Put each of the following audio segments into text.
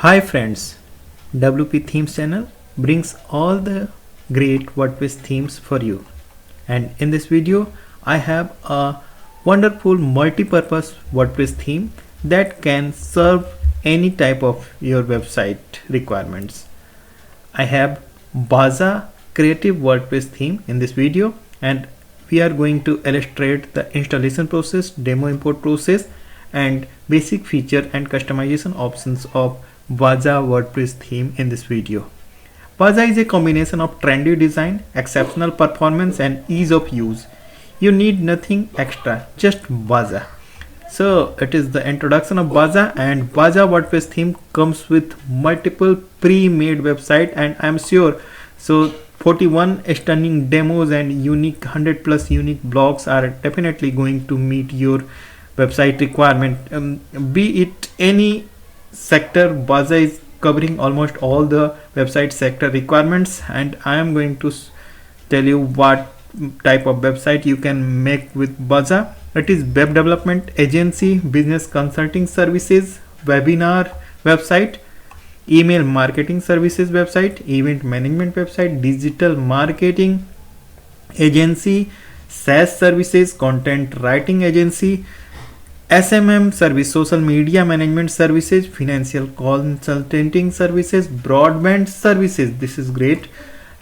Hi friends, WP Themes channel brings all the great WordPress themes for you, and in this video I have a wonderful multi-purpose WordPress theme that can serve any type of your website requirements. I have Baza creative WordPress theme in this video, and we are going to illustrate the installation process, demo import process, and basic feature and customization options of Baza WordPress theme in this video. Baza is a combination of trendy design, exceptional performance, and ease of use. You need nothing extra, just Baza. So it is the introduction of Baza, and Baza WordPress theme comes with multiple pre-made website, and I'm sure 41 stunning demos and unique 100 plus unique blogs are definitely going to meet your website requirement. Be it any sector, Baza is covering almost all the website sector requirements, and I am going to tell you what type of website you can make with Baza. It is web development agency, business consulting services, webinar website, email marketing services website, event management website, digital marketing agency, SaaS services, content writing agency, SMM service, social media management services, financial consulting services, broadband services, this is great,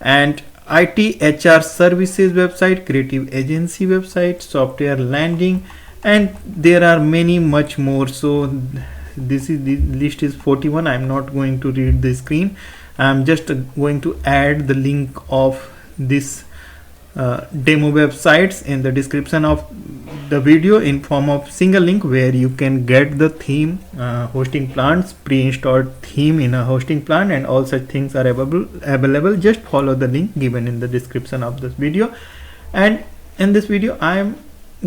and IT HR services website, creative agency website, software landing, and there are many much more. So this is the list is 41. I'm not going to read the screen. I'm just going to add the link of this demo websites in the description of the video in form of single link, where you can get the theme, hosting plans, pre-installed theme in a hosting plan, and all such things are available. Just follow the link given in the description of this video. And in this video I am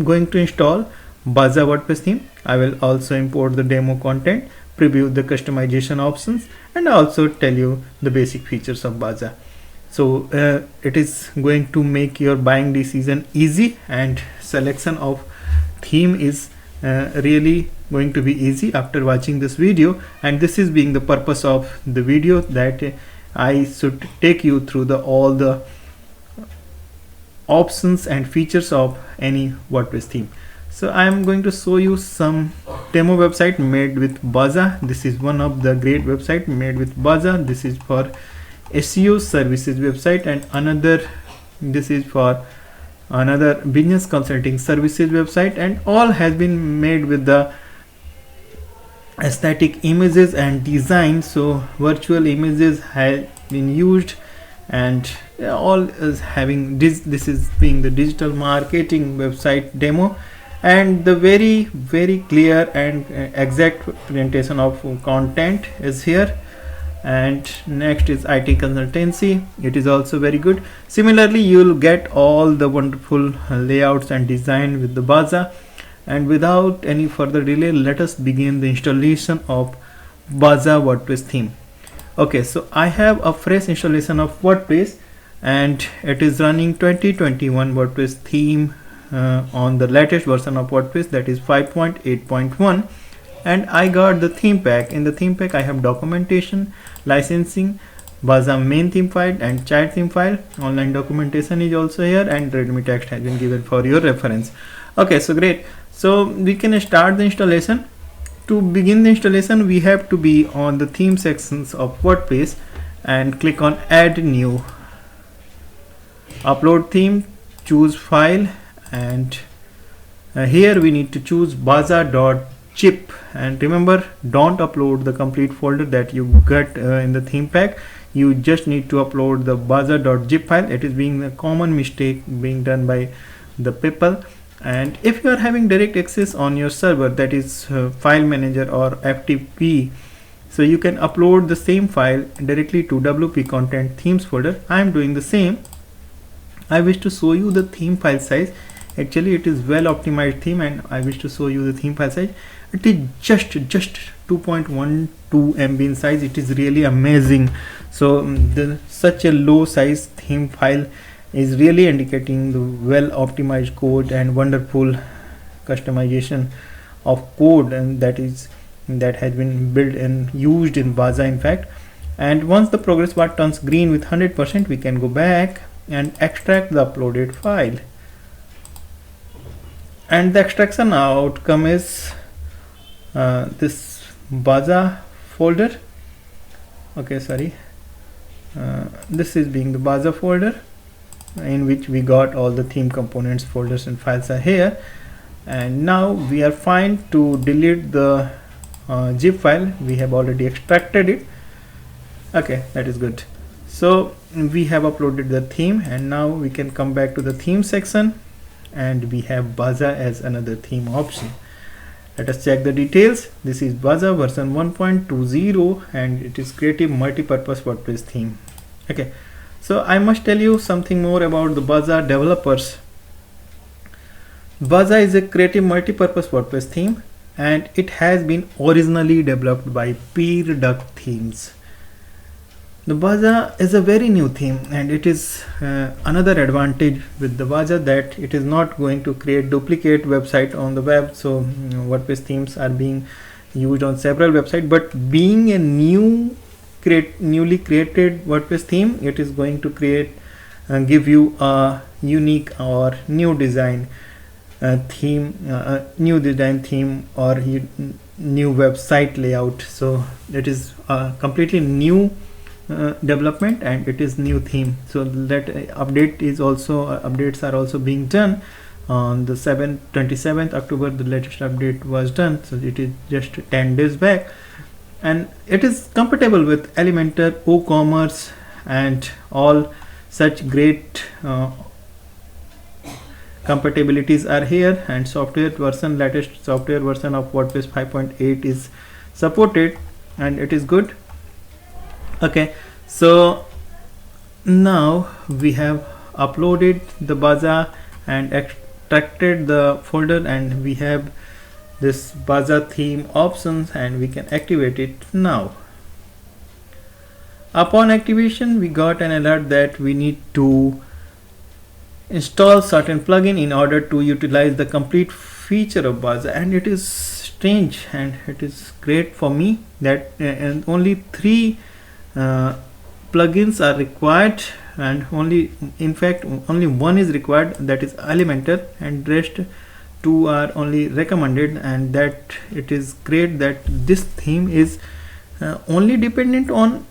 going to install Baza WordPress theme. I will also import the demo content, preview the customization options, and also tell you the basic features of Baza. So it is going to make your buying decision easy, and selection of theme is really going to be easy after watching this video. And this is being the purpose of the video, that I should take you through all the options and features of any WordPress theme. So I am going to show you some demo website made with Baza. This is one of the great website made with Baza. This is for SEO services website, and this is for another business consulting services website, and all has been made with the aesthetic images and design. So virtual images have been used, and all is having this is being the digital marketing website demo, and the very clear and exact presentation of content is here. And next is IT consultancy. It is also very good. Similarly, you will get all the wonderful layouts and design with the Baza. And without any further delay, let us begin the installation of Baza WordPress theme. Okay, so I have a fresh installation of WordPress, and it is running 2021 WordPress theme on the latest version of WordPress, that is 5.8.1. and I got the theme pack. In the theme pack I have documentation, licensing, Baza main theme file, and chat theme file. Online documentation is also here, and readme text has been given for your reference. Okay, so great. So we can start the installation. To begin the installation, we have to be on the theme sections of WordPress and click on add new, upload theme, choose file, and here we need to choose baza.zip. And remember, don't upload the complete folder that you get in the theme pack. You just need to upload the baza.zip file. It is being a common mistake being done by the people. And if you are having direct access on your server, that is file manager or FTP, so you can upload the same file directly to WP content themes folder. I am doing the same. I wish to show you the theme file size. Actually it is well optimized theme, and I wish to show you the theme file size. It is just 2.12 MB in size. It is really amazing. So such a low size theme file is really indicating the well optimized code and wonderful customization of code, and that is that has been built and used in Baza in fact. And once the progress bar turns green with 100%, we can go back and extract the uploaded file. And the extraction outcome is this Baza folder. Okay, sorry. This is being the Baza folder in which we got all the theme components, folders and files are here. And now we are fine to delete the zip file. We have already extracted it. Okay, that is good. So we have uploaded the theme, and now we can come back to the theme section, and we have Baza as another theme option. Let us check the details. This is Baza version 1.20 and it is creative multi-purpose WordPress theme. Okay, so I must tell you something more about the Baza developers. Baza is a creative multi-purpose WordPress theme, and it has been originally developed by Peer Duck Themes. The Baza is a very new theme, and it is another advantage with the Baza that it is not going to create duplicate website on the web. So WordPress themes are being used on several websites, but being a newly created WordPress theme, it is going to create give you a unique or new design theme or new website layout. So it is a completely new development, and it is new theme. So that updates are also being done on the 27th October. The latest update was done, so it is just 10 days back, and it is compatible with Elementor, WooCommerce, and all such great compatibilities are here. And latest software version of WordPress 5.8 is supported, and it is good. Okay, so now we have uploaded the Baza and extracted the folder, and we have this Baza theme options, and we can activate it now. Upon activation, we got an alert that we need to install certain plugin in order to utilize the complete feature of Baza. And it is strange, and it is great for me that and only 3 plugins are required, and only one is required, that is Elementor, and rest 2 are only recommended. And that it is great that this theme is only dependent on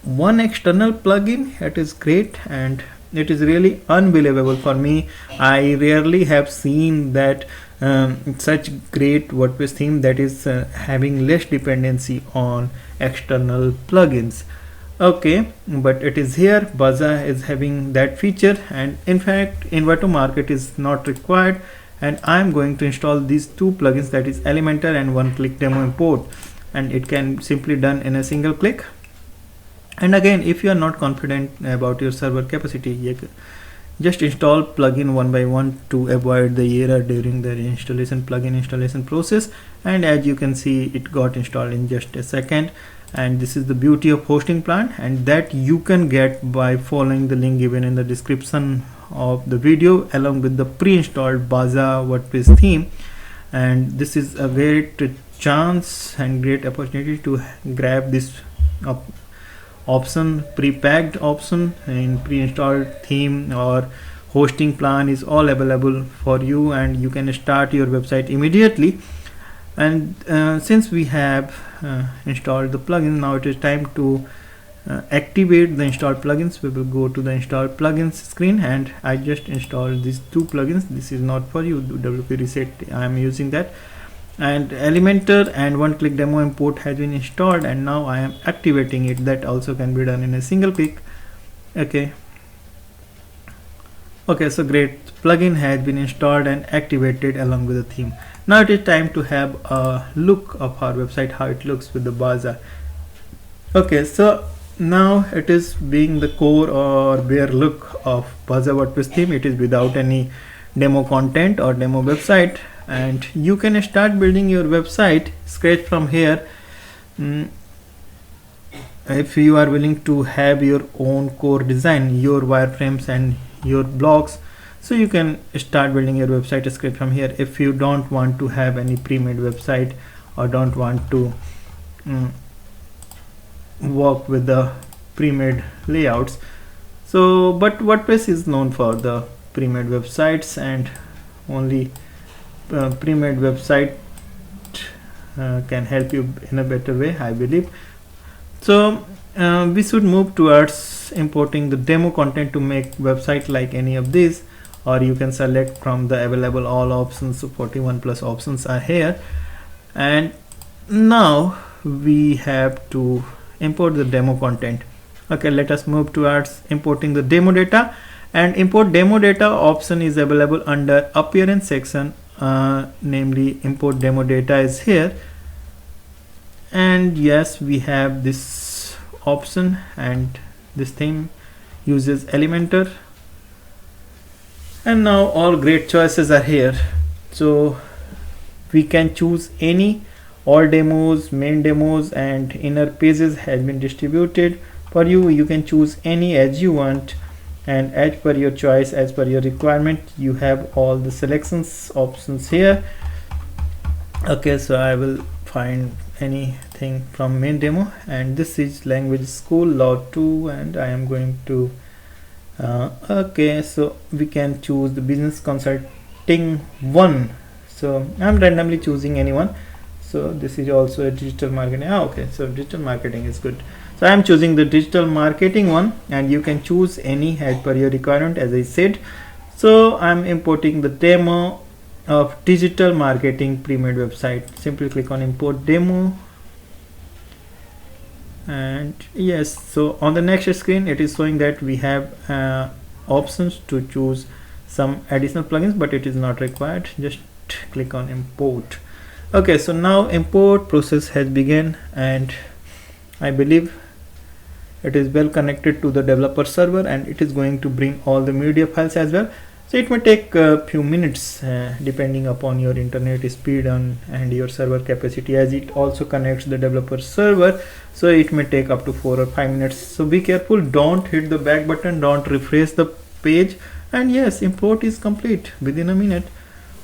one external plugin. It is great, and it is really unbelievable for me. I rarely have seen that such great WordPress theme that is having less dependency on external plugins. Okay, but it is here. Baza is having that feature, and in fact Inverto Market is not required, and I am going to install these 2 plugins, that is Elementor and one-click demo import, and it can simply done in a single click. And again, if you are not confident about your server capacity, you just install plugin one by one to avoid the error during the plugin installation process. And as you can see, it got installed in just a second. And this is the beauty of hosting plan, and that you can get by following the link given in the description of the video, along with the pre-installed Baza WordPress theme. And this is a great chance and great opportunity to grab this option, pre-packed option in pre-installed theme or hosting plan is all available for you, and you can start your website immediately. And since we have installed the plugin, now it is time to activate the installed plugins. We will go to the installed plugins screen, and I just installed these 2 plugins. This is not for you, WP Reset, I am using that. And Elementor and one-click demo import has been installed, and now I am activating it. That also can be done in a single click. Okay, so great, plugin has been installed and activated along with the theme. Now it is time to have a look of our website, how it looks with the Baza. Okay, so now it is being the core or bare look of Baza WordPress theme. It is without any demo content or demo website, and you can start building your website scratch from here. If you are willing to have your own core design, your wireframes and your blocks, so you can start building your website scratch from here. If you don't want to have any pre-made website or don't want to work with the pre-made layouts. So but WordPress is known for the pre-made websites, and only pre-made website can help you in a better way, I believe. So we should move towards importing the demo content to make website like any of these, or you can select from the available all options. So 41 plus options are here, and now we have to import the demo content. Okay, let us move towards importing the demo data, and import demo data option is available under appearance section, namely import demo data is here. And yes, we have this option, and this theme uses Elementor, and now all great choices are here. So we can choose any. All demos, main demos, and inner pages has been distributed for you. You can choose any as you want, and as per your choice, as per your requirement, you have all the selections options here. Okay, so I will find anything from main demo, and this is language school law 2, and I am going to okay, so we can choose the business consulting 1. So I'm randomly choosing anyone. So this is also a digital marketing. Okay, so digital marketing is good. So I am choosing the digital marketing one, and you can choose any as per your requirement, as I said. So I'm importing the demo of digital marketing pre-made website. Simply click on import demo, and yes, so on the next screen it is showing that we have options to choose some additional plugins, but it is not required. Just click on import. Okay, so now import process has begun, and I believe it is well connected to the developer server, and it is going to bring all the media files as well. So it may take a few minutes depending upon your internet speed and your server capacity, as it also connects the developer server. So it may take up to 4 or 5 minutes. So be careful, don't hit the back button, don't refresh the page, and yes, import is complete within a minute.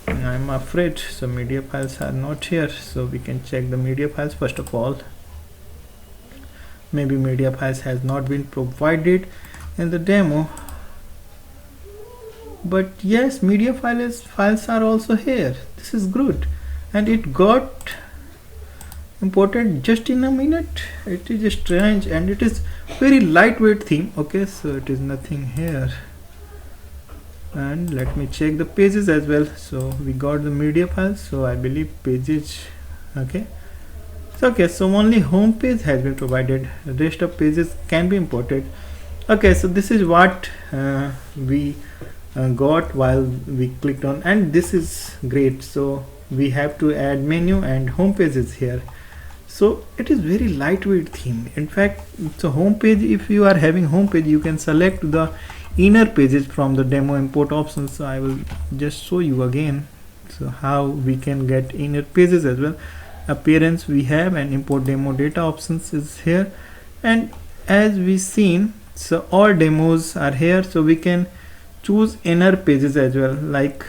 I'm afraid so media files are not here, so we can check the media files first of all. Maybe media files has not been provided in the demo, but yes, media files are also here. This is good, and it got imported just in a minute. It is strange, and it is very lightweight theme. Okay, so it is nothing here. And let me check the pages as well. So we got the media files, so I believe pages. Okay, so only home page has been provided, the rest of pages can be imported. Okay, so this is what we got while we clicked on, and this is great. So we have to add menu and home pages here. So it is very lightweight theme. In fact, so home page, if you are having home page, you can select the inner pages from the demo import options. So I will just show you again so how we can get inner pages as well. Appearance we have, and import demo data options is here, and as we seen, so all demos are here. So we can choose inner pages as well, like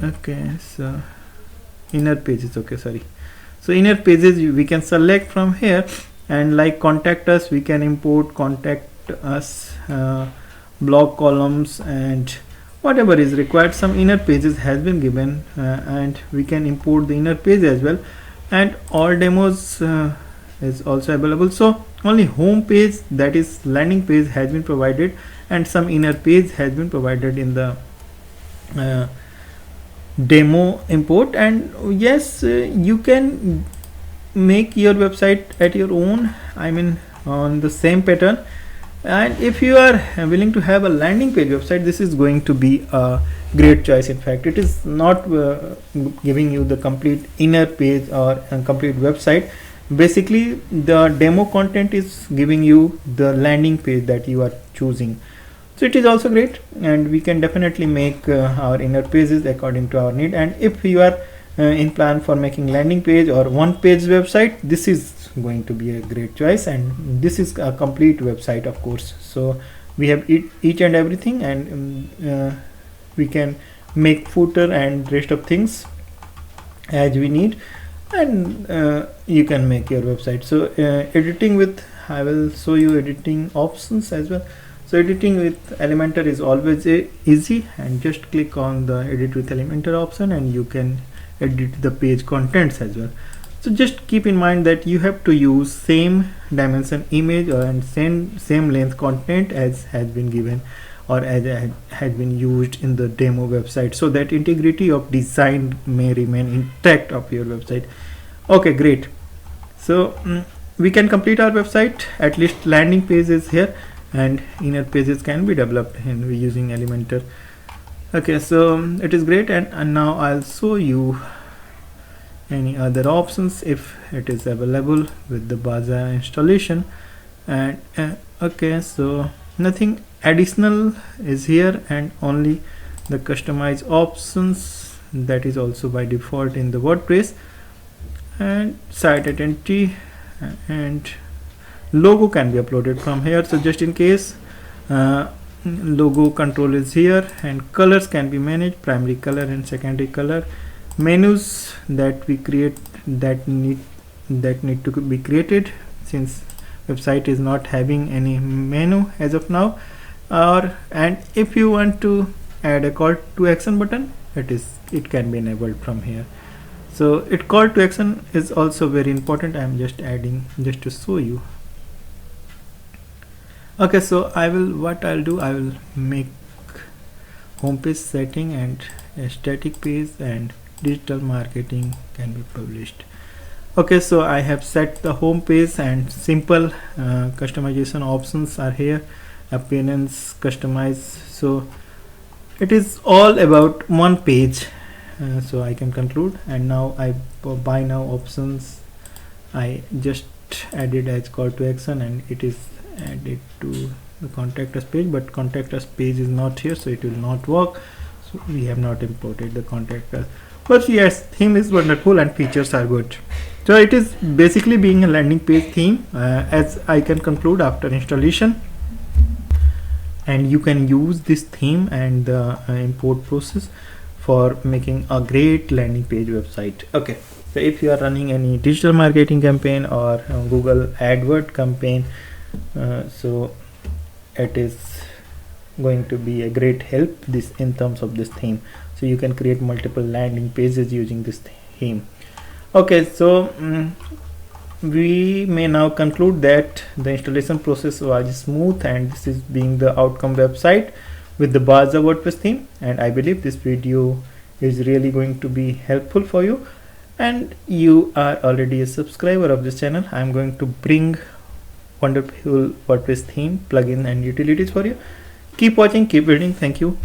okay, so inner pages. Okay, sorry, so inner pages we can select from here, and like contact us, we can import contact us, blog columns, and whatever is required. Some inner pages has been given, and we can import the inner page as well, and all demos is also available. So only home page, that is landing page, has been provided, and some inner page has been provided in the demo import. And yes, you can make your website at your own, I mean on the same pattern. And if you are willing to have a landing page website, this is going to be a great choice. In fact, it is not giving you the complete inner page or a complete website. Basically, the demo content is giving you the landing page that you are choosing. So it is also great, and we can definitely make our inner pages according to our need. And if you are in plan for making landing page or one page website, this is going to be a great choice, and this is a complete website, of course. So we have each and everything, and we can make footer and rest of things as we need, and you can make your website. So editing with, I will show you editing options as well. So editing with Elementor is always easy, and just click on the edit with Elementor option and you can edit the page contents as well. So just keep in mind that you have to use same dimension image and same length content as has been given or as had been used in the demo website, so that integrity of design may remain intact of your website. Okay, great. So we can complete our website. At least landing page is here and inner pages can be developed in using Elementor. Okay, so it is great, and now I'll show you any other options if it is available with the Baza installation. And okay, so nothing additional is here, and only the customize options that is also by default in the WordPress, and site identity and logo can be uploaded from here. So just in case, logo control is here, and colors can be managed, primary color and secondary color. Menus that we create that need to be created, since website is not having any menu as of now. And if you want to add a call to action button, it can be enabled from here. So call to action is also very important. I am just adding just to show you. Okay, so what I'll do, I will make homepage setting and a static page, and digital marketing can be published. Okay, so I have set the home page, and simple customization options are here. Appearance, customize, so it is all about one page. So I can conclude, and now buy now options I just added as call to action, and it is added to the contact us page, but contact us page is not here, so it will not work. So we have not imported the contact us, but yes, theme is wonderful and features are good. So it is basically being a landing page theme, as I can conclude after installation. And you can use this theme and the import process for making a great landing page website. Okay, so if you are running any digital marketing campaign or Google AdWords campaign, so it is going to be a great help this in terms of this theme. So you can create multiple landing pages using this theme. Okay, so we may now conclude that the installation process was smooth, and this is being the outcome website with the Baza WordPress theme. And I believe this video is really going to be helpful for you, and you are already a subscriber of this channel. I'm going to bring wonderful WordPress theme plugin and utilities for you. Keep watching, keep building. Thank you.